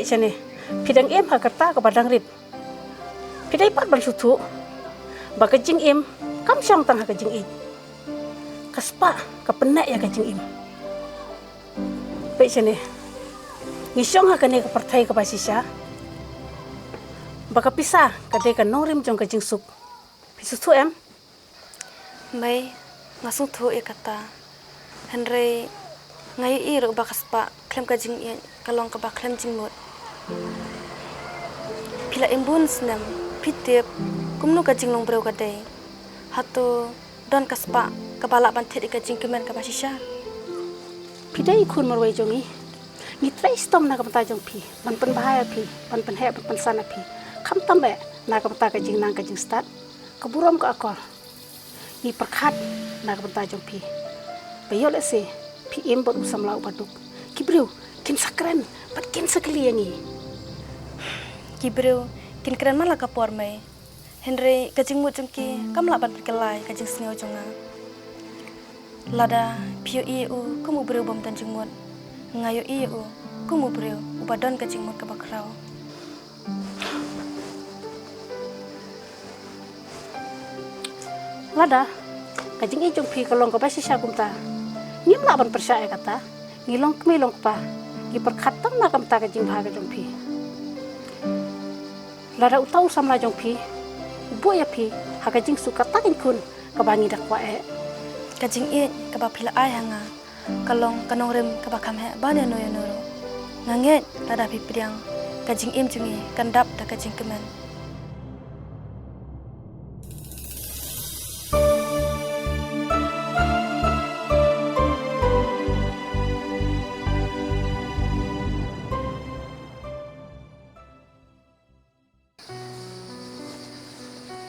baik sini. Pidang em hakerta ke padang rit. Pidai pat ban sutu. Bakajing em kam syang tang hakajing it. Kaspa kepenak ya kajing em. Baik sini. Ngisyong hakane ke pertai ke pasisya. Baka pisah kadai ka norim jong kajing sup. Pisutu em. Mai ngasung thu e kata. Henry ngai i ro bakaspa klem kajing i kalong ka ba klem jing mot. Pila embun snam pitip kumnu kajing long breu kadai. Hatu don kaspa kabala bantet i kajing kemen ka basisha. Pidai kun marwai jongi. Ni trai stom na kamta jong pi. Ban pen bahaya pi. Ban pen he ban pen sana pi. Kam tambe na kamta kajing nang kajing start. Keburom ka akor. Ni perkhat na kamta jong pi. Bayol ese pi em bot usam lau baduk. Kibreu kin sakren pat kin sakliangi. Kibreu kin keren mala kapor mai. Henry kajing mut jongki kam laban perkelai kajing sneo jonga. Lada pio i u kumu breu bom tan jing mut. Ngayo i u kumu breu ubadon kajing mut ka bakrau. Lada kajing i jong pi kalong ka basi syagumta. Ngim laban persyaya kata. Ngilong kemilong pa. Gi perkhatam na kamta kajing bhaga jong pi. Lada utau samla jong pi. Ubo ya pi hakajing suka takin kun kabangi dakwa e. Kajing i kaba pila ai hanga. Kalong kanong rem kaba kamhe bane noyo noro. Nganget lada pi priang kajing im jungi kandap da kajing kemen.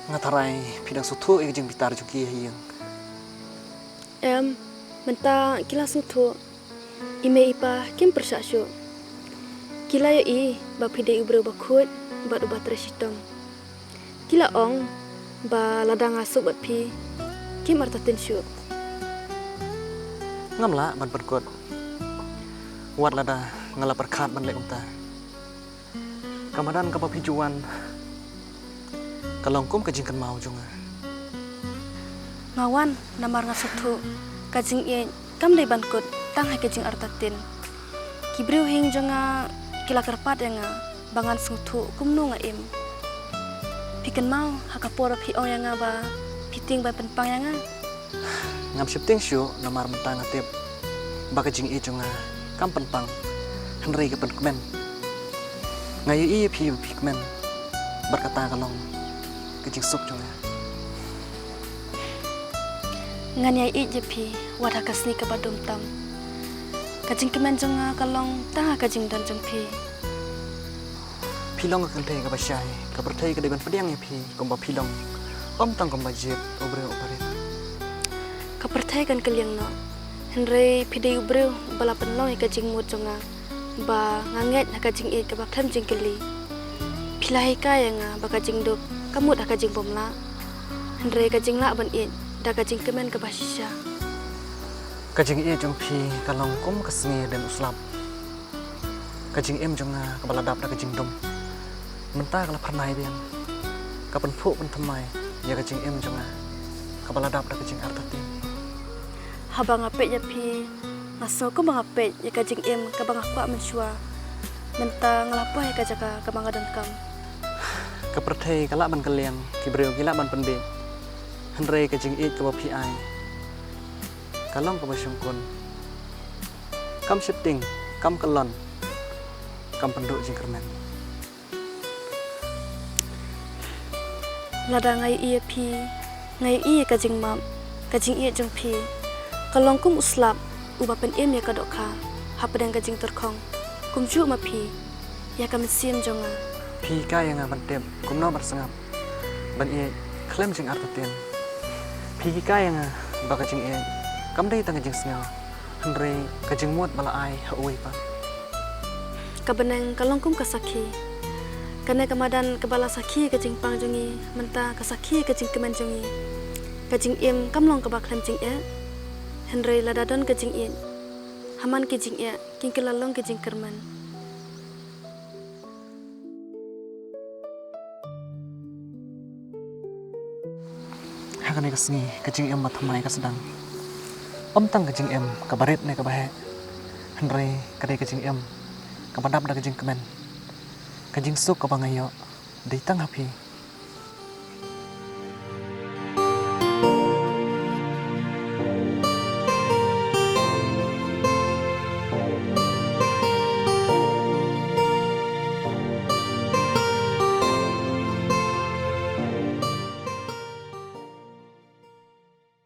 Ngatarai pidang sutu e jeng bitar juki hiang. Menta kila sutu ime ipa kim persasyo. Kila yo i ba pide ubreu bakut ba ubat resitong. Kila ong ba ladang asuk bat pi kim artatin syu. Ngamla ban perkut. Wat lada ngala perkat ban lek umta. Kamadan kapa pijuan. Kalong kum kajing kan mau jonga. Ngawan namar ngasutu kajing i kam dei bankut tang hai kajing artatin. Kibreu hing jonga kila kerpat nga bangan sutu kumnu nga im. Piken mau hakapora pi ong nga ba piting ba penpang nga. Ngam shifting syu namar mentang atip. Ba kajing i jonga kam penpang. Henry ke penkemen. Ngayu i pi pikmen. Berkata kalong kajing sup jonga. Nganyai i jepi wada kasni ka badum tam. Kajing kemen jonga kalong tanga kajing dan jengpi. Pilong ke kenteng ke basyai, ke pertai ke deban pediang ya pi, komba pilong. Om tang komba jep obreu oparit. Ka pertai kan keliang no. Henry pidei ubreu bala penlong i kajing mut jonga. Ba nganget na kajing i ka baklam jengkeli. Pilai ka nga ba kajing duk kamut kajing bomla. Henry kajing la ban i da kajing kemen ke basisya. Kajing i jong pi kalong kum kesngi dan uslap. Kajing em jonga kabaladap da kajing dom. Mentah kalau pernah biang. Kapan pu pun temai ya kajing em jonga kabaladap da kajing artatin. Habang apet ya pi ngaso ko bang apet ya kajing em kabang akwa mensua. Mentah ngelapo ya kajaka kabang adengkam. Kepertai kalak ban keliang kibreu gila ban penbe. Henry kajing i kaba pi ai. Kalong kaba syungkun. Kam shifting, kam kelon. Kam penduk jingkermen. Lada ngai iya pi, ngai iya kajing mam, kajing iya jeng pi. Kalong kum uslap, uba pen em ya kadokha, hapadang kajing terkong. Kum ju ma pi, ya kam sim jonga. Pi ka yang ban tem, kum no bersengap. Ban i klem jing artatin. Pi ka yang ba kajing i, kam dei tang kajing sngau. Henry kajing muat bala ai ha oi pa. Kabenang kalong kum kasaki. Karena kemadan kebala saki kajing pang jongi, menta kasaki kajing kemen jongi. Kajing im kamlong kebaklam jing e. Henry ladadon kajing in. Haman kajing e, king kelalong kajing kerman. kan ni kesengi kajing em mathamai ka sedang. Tang kajing em kabaret ne kabahe. Henry kadai kajing em kabadap da kajing kemen. Kajing suk ka bangayo. Dei tang hapi.